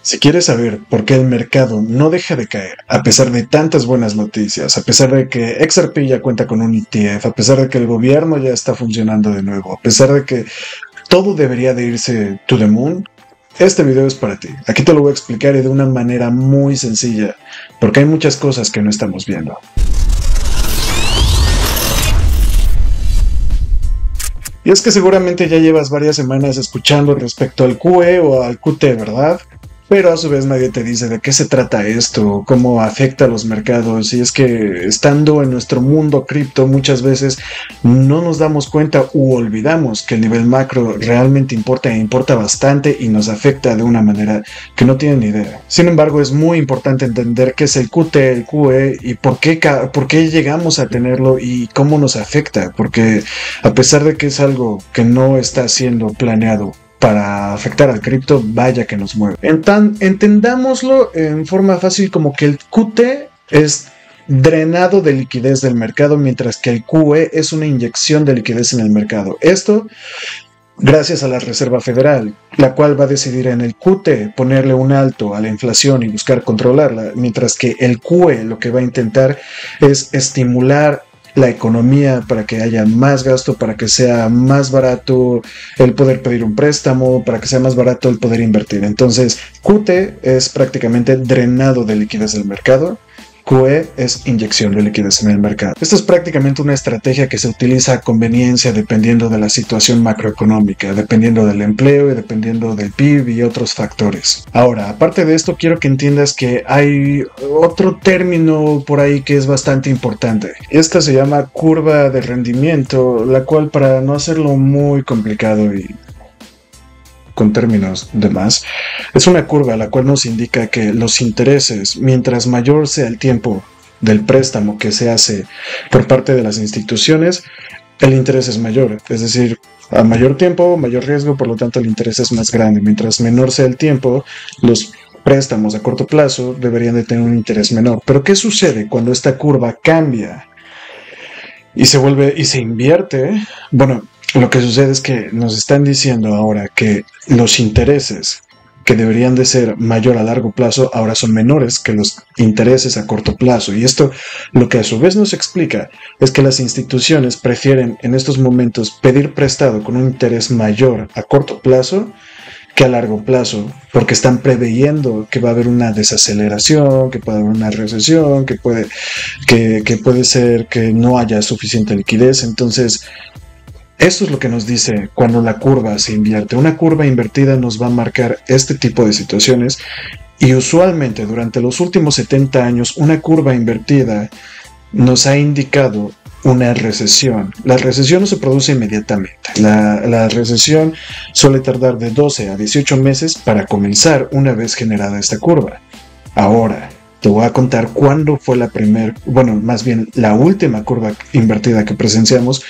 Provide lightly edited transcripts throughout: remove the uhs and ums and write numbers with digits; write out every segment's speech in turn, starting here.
Si quieres saber por qué el mercado no deja de caer, a pesar de tantas buenas noticias, a pesar de que XRP ya cuenta con un ETF, a pesar de que el gobierno ya está funcionando de nuevo, a pesar de que todo debería de irse to the moon, este video es para ti. Aquí te lo voy a explicar y de una manera muy sencilla, porque hay muchas cosas que no estamos viendo. Y es que seguramente ya llevas varias semanas escuchando respecto al QE o al QT, ¿verdad? Pero a su vez nadie te dice de qué se trata esto, cómo afecta a los mercados. Y es que estando en nuestro mundo cripto muchas veces no nos damos cuenta u olvidamos que el nivel macro realmente importa e importa bastante y nos afecta de una manera que no tienen ni idea. Sin embargo, es muy importante entender qué es el QT, el QE y por qué llegamos a tenerlo y cómo nos afecta. Porque a pesar de que es algo que no está siendo planeado para afectar al cripto, vaya que nos mueve. Entendámoslo en forma fácil como que el QT es drenado de liquidez del mercado, mientras que el QE es una inyección de liquidez en el mercado. Esto gracias a la Reserva Federal, la cual va a decidir en el QT ponerle un alto a la inflación y buscar controlarla, mientras que el QE lo que va a intentar es estimular la economía para que haya más gasto, para que sea más barato el poder pedir un préstamo, para que sea más barato el poder invertir. Entonces, QT es prácticamente drenado de liquidez del mercado. QE es inyección de liquidez en el mercado. Esto es prácticamente una estrategia que se utiliza a conveniencia dependiendo de la situación macroeconómica, dependiendo del empleo y dependiendo del PIB y otros factores. Ahora, aparte de esto, quiero que entiendas que hay otro término por ahí que es bastante importante. Esta se llama curva de rendimiento, la cual, para no hacerlo muy complicado y con términos de más, es una curva la cual nos indica que los intereses, mientras mayor sea el tiempo del préstamo que se hace por parte de las instituciones, el interés es mayor. Es decir, a mayor tiempo, mayor riesgo, por lo tanto el interés es más grande. Mientras menor sea el tiempo, los préstamos a corto plazo deberían de tener un interés menor. Pero ¿qué sucede cuando esta curva cambia y se invierte? Bueno, lo que sucede es que nos están diciendo ahora que los intereses que deberían de ser mayor a largo plazo ahora son menores que los intereses a corto plazo. Y esto lo que a su vez nos explica es que las instituciones prefieren en estos momentos pedir prestado con un interés mayor a corto plazo que a largo plazo, porque están preveyendo que va a haber una desaceleración, que puede haber una recesión, que puede ser que no haya suficiente liquidez. Entonces, esto es lo que nos dice cuando la curva se invierte. Una curva invertida nos va a marcar este tipo de situaciones y usualmente durante los últimos 70 años una curva invertida nos ha indicado una recesión. La recesión no se produce inmediatamente. La recesión suele tardar de 12 a 18 meses para comenzar una vez generada esta curva. Ahora, te voy a contar cuándo fue la última curva invertida que presenciamos,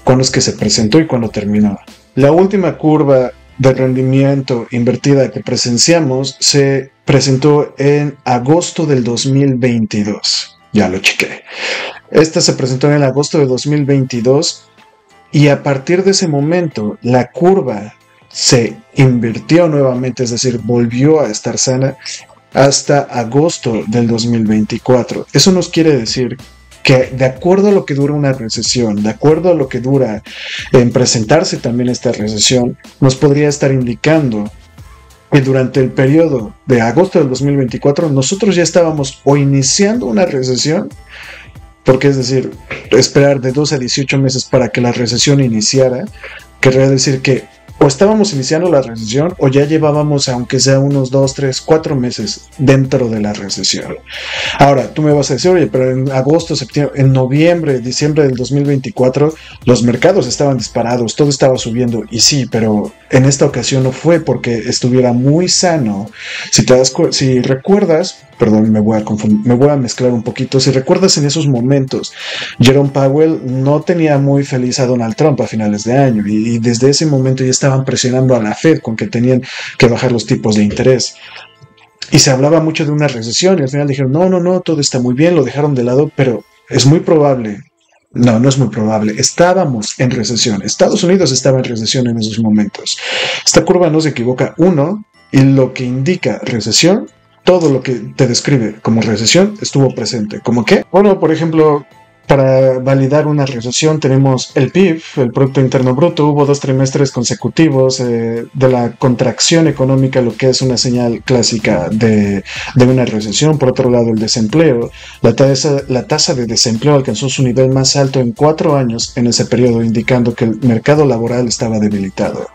cuándo es que se presentó y cuándo terminó. La última curva de rendimiento invertida que presenciamos se presentó en agosto del 2022. Ya lo chequé. Esta se presentó en agosto de 2022 y a partir de ese momento la curva se invirtió nuevamente, es decir, volvió a estar sana hasta agosto del 2024. Eso nos quiere decir que de acuerdo a lo que dura una recesión, de acuerdo a lo que dura en presentarse también esta recesión, nos podría estar indicando que durante el periodo de agosto del 2024 nosotros ya estábamos o iniciando una recesión, porque es decir, esperar de 12 a 18 meses para que la recesión iniciara, querría decir que o estábamos iniciando la recesión o ya llevábamos, aunque sea unos 2, 3, 4 meses dentro de la recesión. Ahora, tú me vas a decir, oye, pero en agosto, septiembre, en noviembre, diciembre del 2024, los mercados estaban disparados, todo estaba subiendo. Y sí, pero en esta ocasión no fue porque estuviera muy sano. Si recuerdas, perdón, me voy a mezclar un poquito. Si recuerdas, en esos momentos, Jerome Powell no tenía muy feliz a Donald Trump a finales de año y desde ese momento ya estaban presionando a la Fed con que tenían que bajar los tipos de interés. Y se hablaba mucho de una recesión y al final dijeron, no, todo está muy bien, lo dejaron de lado, pero es muy probable. No es muy probable. Estábamos en recesión. Estados Unidos estaba en recesión en esos momentos. Esta curva no se equivoca. Uno, Y lo que indica recesión, todo lo que te describe como recesión estuvo presente. ¿Cómo qué? Bueno, por ejemplo, para validar una recesión tenemos el PIB, el Producto Interno Bruto. Hubo 2 trimestres consecutivos de la contracción económica, lo que es una señal clásica de una recesión. Por otro lado, el desempleo. La tasa de desempleo alcanzó su nivel más alto en 4 años en ese periodo, indicando que el mercado laboral estaba debilitado.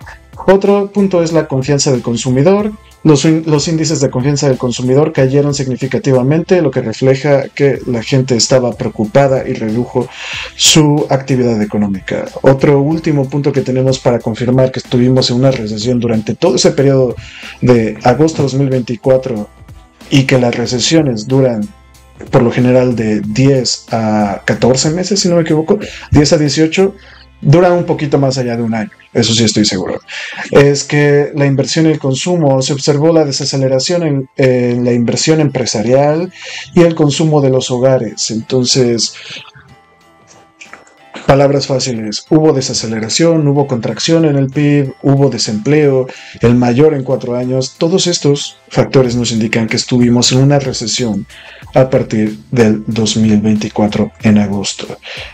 Otro punto es la confianza del consumidor. Los índices de confianza del consumidor cayeron significativamente, lo que refleja que la gente estaba preocupada y redujo su actividad económica. Otro último punto que tenemos para confirmar que estuvimos en una recesión durante todo ese periodo de agosto de 2024 y que las recesiones duran por lo general de 10 a 14 meses, si no me equivoco, 10 a 18, dura un poquito más allá de un año, eso sí estoy seguro. Es que la inversión y el consumo, se observó la desaceleración en la inversión empresarial y el consumo de los hogares. Entonces, palabras fáciles, hubo desaceleración, hubo contracción en el PIB, hubo desempleo, el mayor en 4 años. Todos estos factores nos indican que estuvimos en una recesión a partir del 2024 en agosto.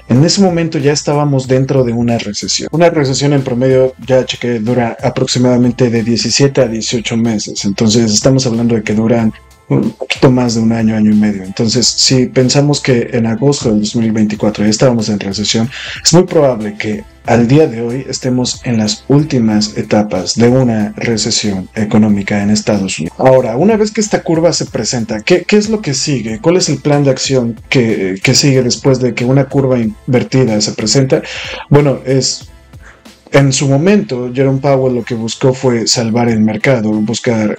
En ese momento ya estábamos dentro de una recesión. Una recesión en promedio, ya chequé, dura aproximadamente de 17 a 18 meses. Entonces estamos hablando de que duran un poquito más de un año, año y medio. Entonces, si pensamos que en agosto del 2024 ya estábamos en recesión, es muy probable que al día de hoy estemos en las últimas etapas de una recesión económica en Estados Unidos. Ahora, una vez que esta curva se presenta, ¿qué es lo que sigue? ¿Cuál es el plan de acción que sigue después de que una curva invertida se presenta? Bueno, en su momento, Jerome Powell lo que buscó fue salvar el mercado, buscar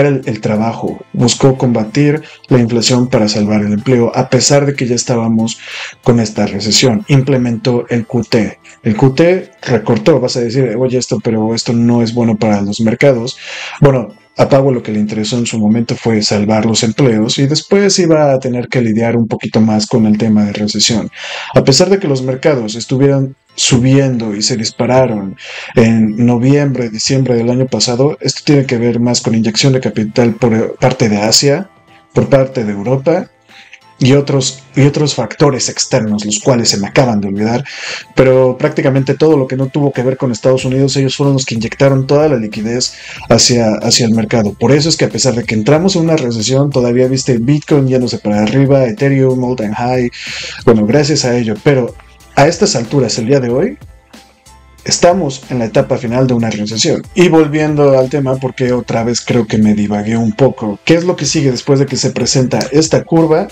el trabajo, buscó combatir la inflación para salvar el empleo, a pesar de que ya estábamos con esta recesión. Implementó el QT. El QT recortó, vas a decir, oye, pero esto no es bueno para los mercados. Bueno, a Powell lo que le interesó en su momento fue salvar los empleos y después iba a tener que lidiar un poquito más con el tema de recesión. A pesar de que los mercados estuvieran subiendo y se dispararon en noviembre, diciembre del año pasado, esto tiene que ver más con inyección de capital por parte de Asia, por parte de Europa y otros factores externos, los cuales se me acaban de olvidar, pero prácticamente todo lo que no tuvo que ver con Estados Unidos, ellos fueron los que inyectaron toda la liquidez hacia el mercado. Por eso es que a pesar de que entramos en una recesión, todavía viste Bitcoin yéndose para arriba, Ethereum, all time high, bueno, gracias a ello, pero a estas alturas, el día de hoy, estamos en la etapa final de una recesión. Y volviendo al tema, porque otra vez creo que me divagué un poco, ¿qué es lo que sigue después de que se presenta esta curva?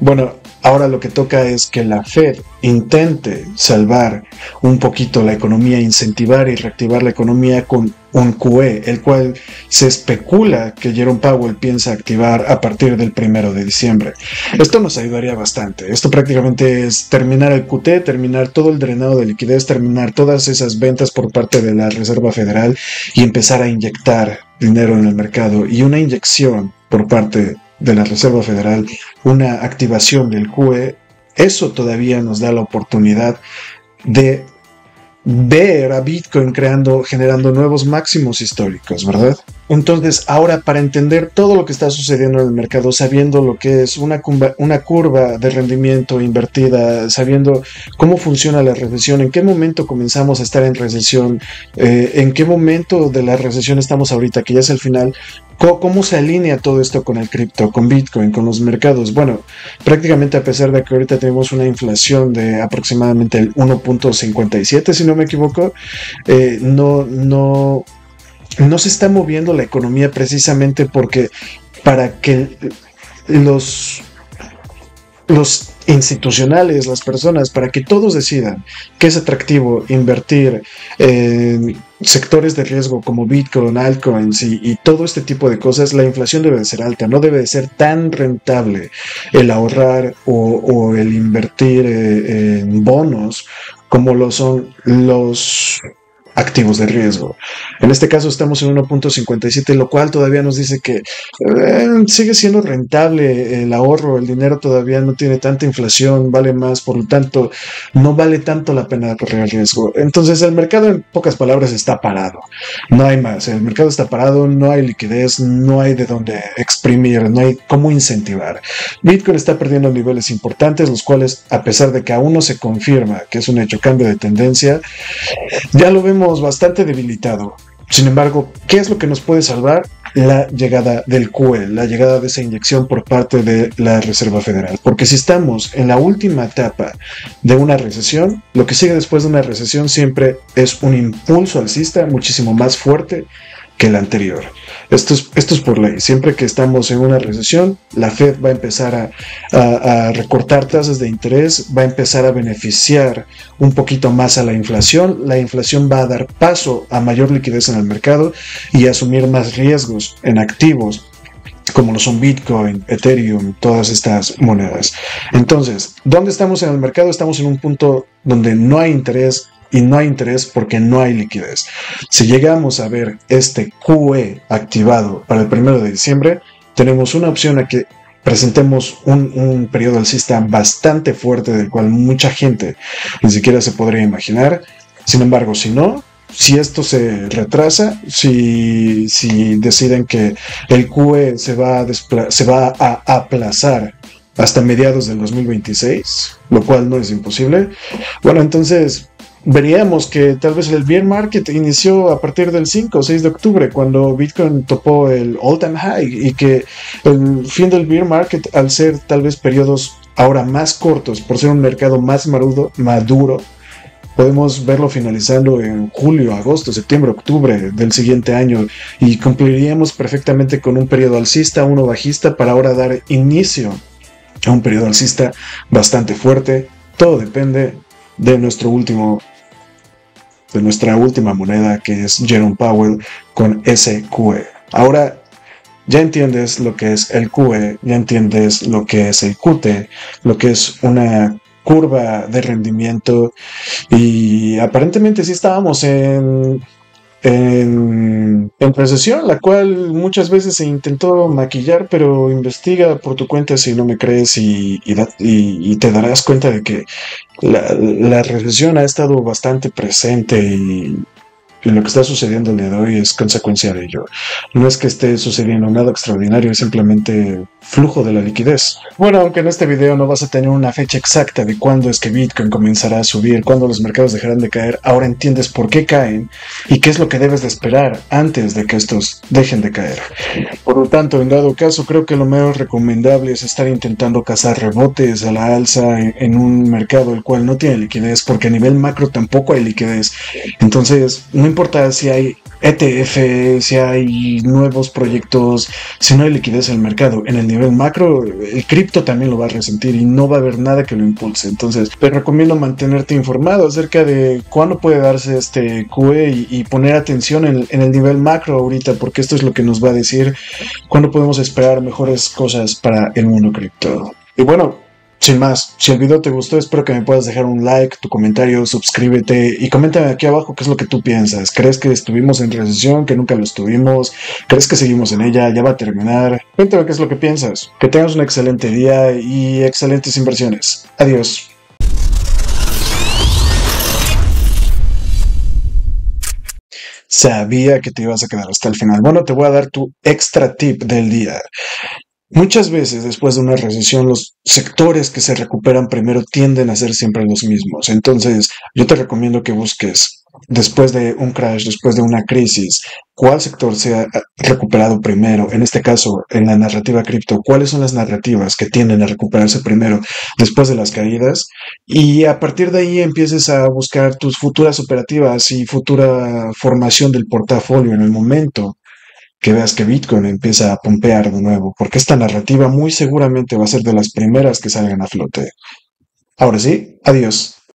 Bueno, ahora lo que toca es que la Fed intente salvar un poquito la economía, incentivar y reactivar la economía con un QE, el cual se especula que Jerome Powell piensa activar a partir del 1 de diciembre. Esto nos ayudaría bastante. Esto prácticamente es terminar el QT, terminar todo el drenado de liquidez, terminar todas esas ventas por parte de la Reserva Federal y empezar a inyectar dinero en el mercado. Y una inyección por parte de la Reserva Federal, una activación del QE, eso todavía nos da la oportunidad de ver a Bitcoin generando nuevos máximos históricos, ¿verdad? Entonces, ahora para entender todo lo que está sucediendo en el mercado, sabiendo lo que es una curva de rendimiento invertida, sabiendo cómo funciona la recesión, en qué momento comenzamos a estar en recesión, en qué momento de la recesión estamos ahorita, que ya es el final, ¿cómo se alinea todo esto con el cripto, con Bitcoin, con los mercados? Bueno, prácticamente a pesar de que ahorita tenemos una inflación de aproximadamente el 1.57, si no me equivoco, no se está moviendo la economía precisamente porque para que los institucionales, las personas, para que todos decidan que es atractivo invertir en sectores de riesgo como Bitcoin, altcoins y todo este tipo de cosas, la inflación debe de ser alta, no debe de ser tan rentable el ahorrar o el invertir en bonos como lo son los activos de riesgo. En este caso estamos en 1.57, lo cual todavía nos dice que sigue siendo rentable el ahorro, el dinero todavía no tiene tanta inflación, vale más, por lo tanto, no vale tanto la pena correr el riesgo. Entonces el mercado, en pocas palabras, está parado. No hay más. El mercado está parado, no hay liquidez, no hay de dónde exprimir, no hay cómo incentivar. Bitcoin está perdiendo niveles importantes, los cuales, a pesar de que aún no se confirma que es un hecho cambio de tendencia, ya lo vemos bastante debilitado. Sin embargo, ¿qué es lo que nos puede salvar? La llegada del QE, la llegada de esa inyección por parte de la Reserva Federal. Porque si estamos en la última etapa de una recesión, lo que sigue después de una recesión siempre es un impulso alcista muchísimo más fuerte que el anterior. Esto es por ley. Siempre que estamos en una recesión, la Fed va a empezar a recortar tasas de interés, va a empezar a beneficiar un poquito más a la inflación. La inflación va a dar paso a mayor liquidez en el mercado y a asumir más riesgos en activos como lo son Bitcoin, Ethereum, todas estas monedas. Entonces, ¿dónde estamos en el mercado? Estamos en un punto donde no hay interés, y no hay interés porque no hay liquidez. Si llegamos a ver este QE activado para el 1 de diciembre, tenemos una opción a que presentemos un periodo alcista bastante fuerte, del cual mucha gente ni siquiera se podría imaginar. Sin embargo, si no, si esto se retrasa, si deciden que el QE se va a aplazar hasta mediados del 2026, lo cual no es imposible, bueno, entonces veríamos que tal vez el bear market inició a partir del 5 o 6 de octubre, cuando Bitcoin topó el all-time high, y que el fin del bear market, al ser tal vez periodos ahora más cortos, por ser un mercado más maduro, podemos verlo finalizando en julio, agosto, septiembre, octubre del siguiente año, y cumpliríamos perfectamente con un periodo alcista, uno bajista, para ahora dar inicio a un periodo alcista bastante fuerte. Todo depende de nuestra última moneda, que es Jerome Powell con ese QE. Ahora ya entiendes lo que es el QE, ya entiendes lo que es el QT, lo que es una curva de rendimiento, y aparentemente sí estábamos en recesión, la cual muchas veces se intentó maquillar, pero investiga por tu cuenta si no me crees, y te darás cuenta de que la recesión ha estado bastante presente, y lo que está sucediendo el día de hoy es consecuencia de ello. No es que esté sucediendo nada extraordinario, es simplemente flujo de la liquidez. Bueno, aunque en este video no vas a tener una fecha exacta de cuándo es que Bitcoin comenzará a subir, cuándo los mercados dejarán de caer, ahora entiendes por qué caen y qué es lo que debes de esperar antes de que estos dejen de caer. Por lo tanto, en dado caso, creo que lo menos recomendable es estar intentando cazar rebotes a la alza en un mercado el cual no tiene liquidez, porque a nivel macro tampoco hay liquidez. Entonces, no importa si hay ETF, si hay nuevos proyectos, si no hay liquidez en el mercado, en el nivel macro, el cripto también lo va a resentir y no va a haber nada que lo impulse. Entonces, te recomiendo mantenerte informado acerca de cuándo puede darse este QE, y poner atención en el nivel macro ahorita, porque esto es lo que nos va a decir cuándo podemos esperar mejores cosas para el mundo cripto. Y bueno, sin más, si el video te gustó, espero que me puedas dejar un like, tu comentario, suscríbete y coméntame aquí abajo qué es lo que tú piensas. ¿Crees que estuvimos en recesión, que nunca lo estuvimos? ¿Crees que seguimos en ella? ¿Ya va a terminar? Cuéntame qué es lo que piensas. Que tengas un excelente día y excelentes inversiones. Adiós. Sabía que te ibas a quedar hasta el final. Bueno, te voy a dar tu extra tip del día. Muchas veces, después de una recesión, los sectores que se recuperan primero tienden a ser siempre los mismos. Entonces, yo te recomiendo que busques, después de un crash, después de una crisis, cuál sector se ha recuperado primero. En este caso, en la narrativa cripto, cuáles son las narrativas que tienden a recuperarse primero después de las caídas. Y a partir de ahí empieces a buscar tus futuras operativas y futura formación del portafolio en el momento que veas que Bitcoin empieza a pompear de nuevo, porque esta narrativa muy seguramente va a ser de las primeras que salgan a flote. Ahora sí, adiós.